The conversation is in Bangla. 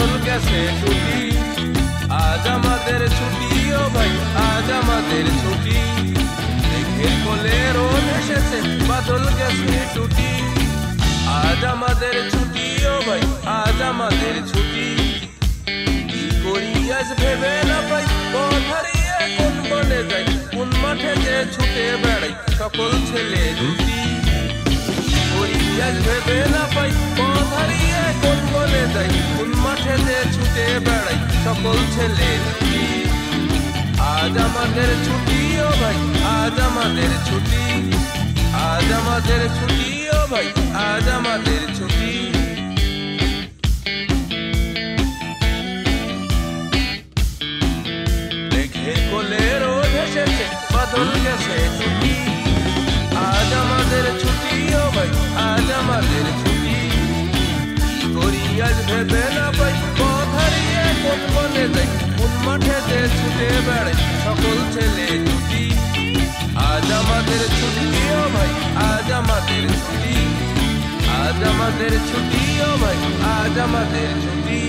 বাদল গেছে ছুটি, আজ আমাদের ছুটি ও ভাই, আজ আমাদের ছুটি। মেঘের কোলে রোদ এসেছে, বাদল গেছে ছুটি, আজ আমাদের ছুটি ও ভাই, আজ আমাদের ছুটি। কি করি আজ ভেবে না পাই, পথ হারিয়ে কোন বনে যাই, কোন মাঠে যে ছুটে বেড়াই সকল ছেলে দুটি। কি করি আজ ভেবে না পাই, পথ হারিয়ে কোন বনে যাই, কোন মাঠে যে ছুটে বেড়াই সকল ছেলে দুটি। আজ আমাদের ছুটি ও ভাই, আজ আমাদের ছুটি, আজ আমাদের ছুটি ও ভাই, আজ আমাদের ছুটি। মেঘের কোলে রোদ এসেছে, বাদল গেছে ছুটি, আজ আমাদের ছুটি ও ভাই, আজ আমাদের ছুটি। কি করি আজ ভেবে না পাই, পথ হারিয়ে কোন বনে যাই, কোন মাঠে যে ছুটে বেড়াই সকল ছেলে দুটি। আজ আমাদের ছুটি ও ভাই, আজ আমাদের ছুটি, আজ আমাদের ছুটি ও ভাই, আজ আমাদের ছুটি।